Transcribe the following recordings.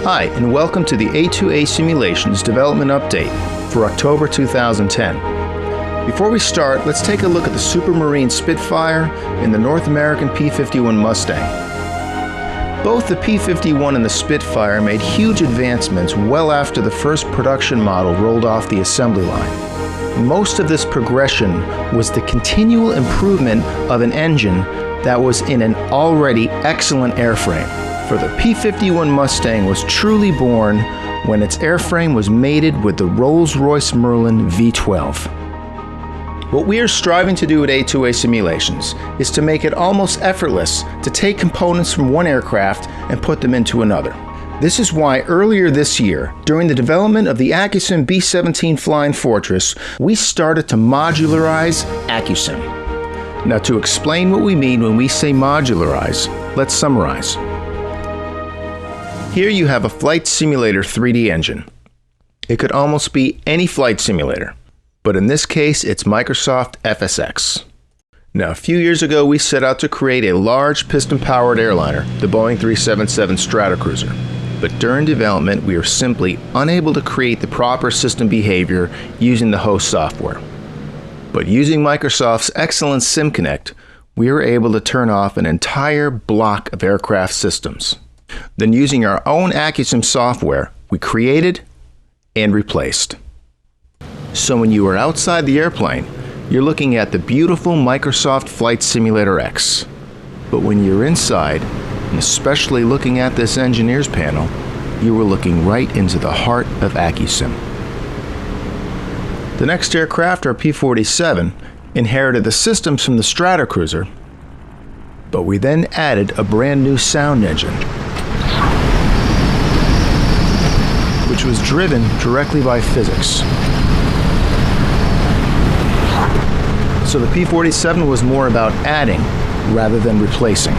Hi, and welcome to the A2A Simulations development update for October 2010. Before we start, let's take a look at the Supermarine Spitfire and the North American P-51 Mustang. Both the P-51 and the Spitfire made huge advancements well after the first production model rolled off the assembly line. Most of this progression was the continual improvement of an engine that was in an already excellent airframe. For the P-51 Mustang was truly born when its airframe was mated with the Rolls-Royce Merlin V12. What we are striving to do at A2A Simulations is to make it almost effortless to take components from one aircraft and put them into another. This is why earlier this year, during the development of the Accu-Sim B-17 Flying Fortress, we started to modularize Accu-Sim. Now, to explain what we mean when we say modularize, let's summarize. Here you have a flight simulator 3D engine. It could almost be any flight simulator, but in this case it's Microsoft FSX. Now, a few years ago we set out to create a large piston-powered airliner, the Boeing 737 Stratocruiser. But during development we were simply unable to create the proper system behavior using the host software. But using Microsoft's excellent SimConnect, we were able to turn off an entire block of aircraft systems. Then, using our own Accu-Sim software, we created and replaced. So when you are outside the airplane, you're looking at the beautiful Microsoft Flight Simulator X. But when you're inside, and especially looking at this engineer's panel, you were looking right into the heart of Accu-Sim. The next aircraft, our P-47, inherited the systems from the Stratocruiser, but we then added a brand new sound engine, which was driven directly by physics. So the P-47 was more about adding rather than replacing.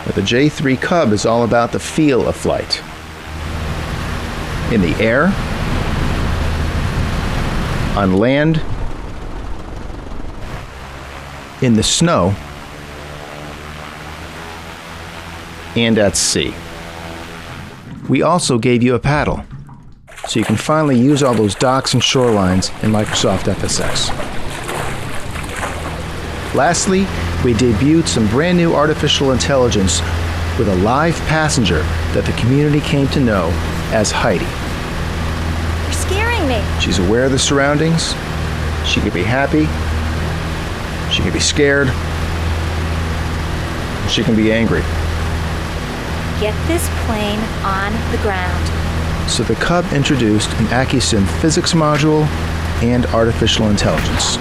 But the J3 Cub is all about the feel of flight. In the air, on land, in the snow, and at sea. We also gave you a paddle, so you can finally use all those docks and shorelines in Microsoft FSX. Lastly, we debuted some brand new artificial intelligence with a live passenger that the community came to know as Heidi. You're scaring me. She's aware of the surroundings. She could be happy. She could be scared. She can be angry. Get this plane on the ground. So the Cub introduced an Accu-Sim physics module and artificial intelligence.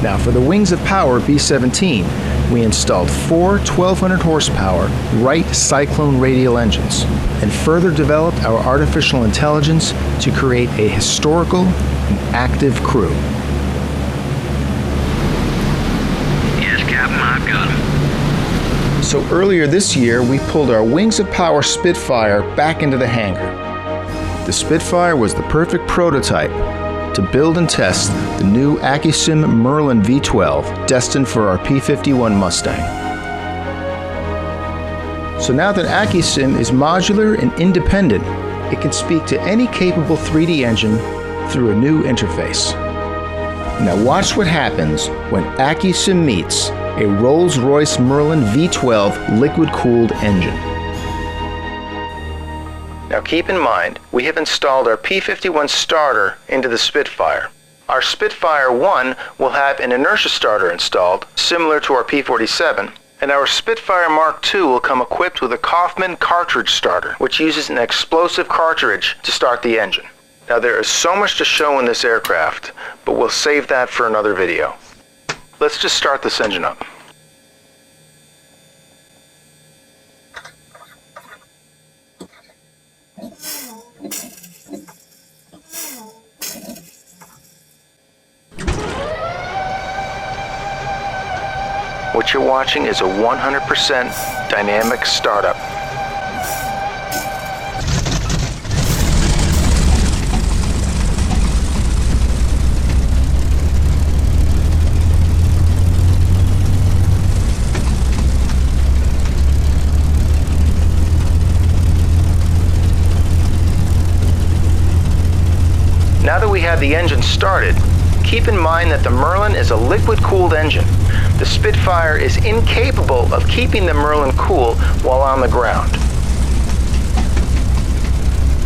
Now for the Wings of Power B-17, we installed four 1200 horsepower Wright Cyclone radial engines and further developed our artificial intelligence to create a historical and active crew. Yes, Captain, I've got him. So earlier this year, we pulled our Wings of Power Spitfire back into the hangar. The Spitfire was the perfect prototype to build and test the new Accu-Sim Merlin V12 destined for our P-51 Mustang. So now that Accu-Sim is modular and independent, it can speak to any capable 3D engine through a new interface. Now watch what happens when Accu-Sim meets a Rolls-Royce Merlin V12 liquid-cooled engine. Now keep in mind, we have installed our P-51 starter into the Spitfire. Our Spitfire 1 will have an inertia starter installed, similar to our P-47, and our Spitfire Mark II will come equipped with a Kaufman cartridge starter, which uses an explosive cartridge to start the engine. Now there is so much to show in this aircraft, but we'll save that for another video. Let's just start this engine up. What you're watching is a 100% dynamic startup. have the engine started, keep in mind that the Merlin is a liquid-cooled engine. The Spitfire is incapable of keeping the Merlin cool while on the ground.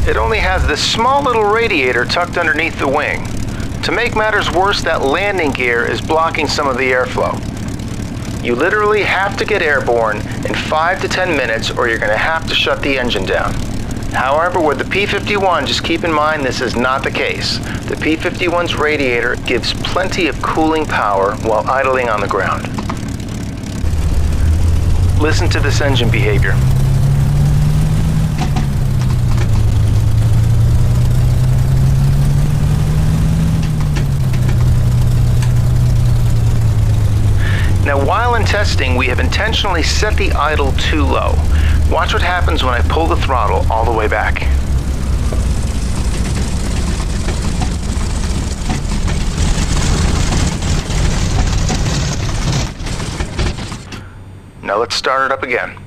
It only has this small little radiator tucked underneath the wing. To make matters worse, that landing gear is blocking some of the airflow. You literally have to get airborne in 5 to 10 minutes or you're going to have to shut the engine down. However, with the P-51, just keep in mind this is not the case. The P-51's radiator gives plenty of cooling power while idling on the ground. Listen to this engine behavior. Now, while in testing, we have intentionally set the idle too low. Watch what happens when I pull the throttle all the way back. Now let's start it up again.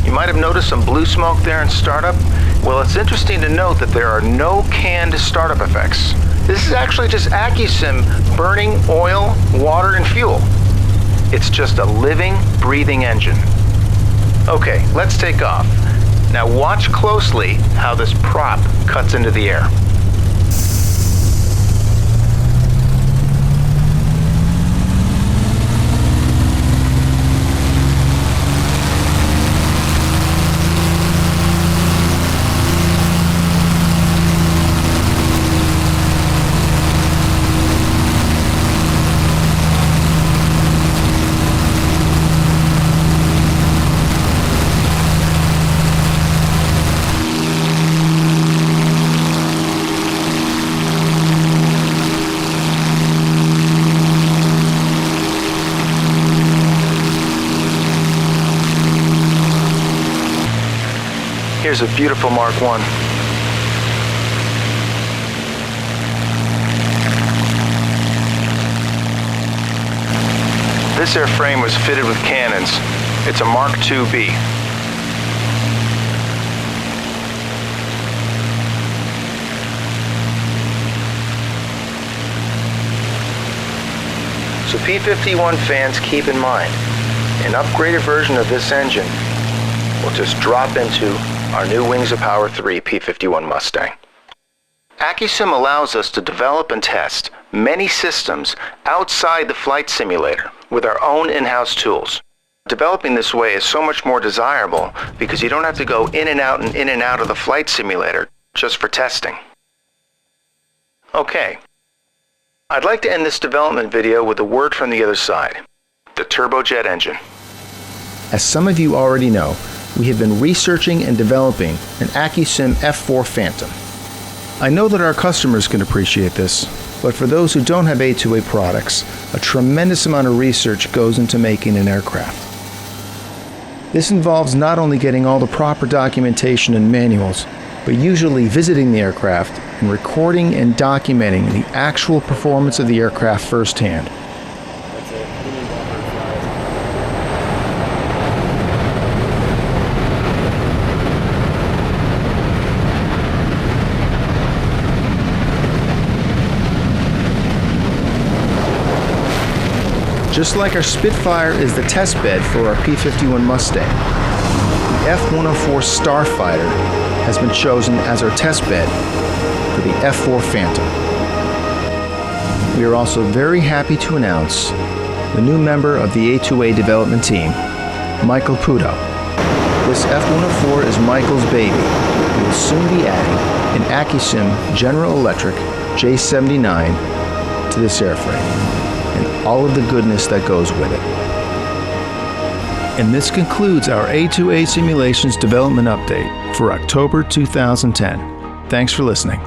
You might have noticed some blue smoke there in startup. Well, it's interesting to note that there are no canned startup effects. This is actually just Accu-Sim burning oil, water, and fuel. It's just a living, breathing engine. Okay, let's take off. Now watch closely how this prop cuts into the air. Here's a beautiful Mark I. This airframe was fitted with cannons. It's a Mark IIB. So P-51 fans, keep in mind, an upgraded version of this engine will just drop into our new Wings of Power 3 P-51 Mustang. Accu-Sim allows us to develop and test many systems outside the flight simulator with our own in-house tools. Developing this way is so much more desirable because you don't have to go in and out of the flight simulator just for testing. Okay, I'd like to end this development video with a word from the other side, the turbojet engine. As some of you already know, we have been researching and developing an Accu-Sim F4 Phantom. I know that our customers can appreciate this, but for those who don't have A2A products, a tremendous amount of research goes into making an aircraft. This involves not only getting all the proper documentation and manuals, but usually visiting the aircraft and recording and documenting the actual performance of the aircraft firsthand. Just like our Spitfire is the test bed for our P-51 Mustang, the F-104 Starfighter has been chosen as our test bed for the F-4 Phantom. We are also very happy to announce the new member of the A2A development team, Michael Puto. This F-104 is Michael's baby. We will soon be adding an Accu-Sim General Electric J79 to this airframe, and all of the goodness that goes with it. And this concludes our A2A Simulations development update for October 2010. Thanks for listening.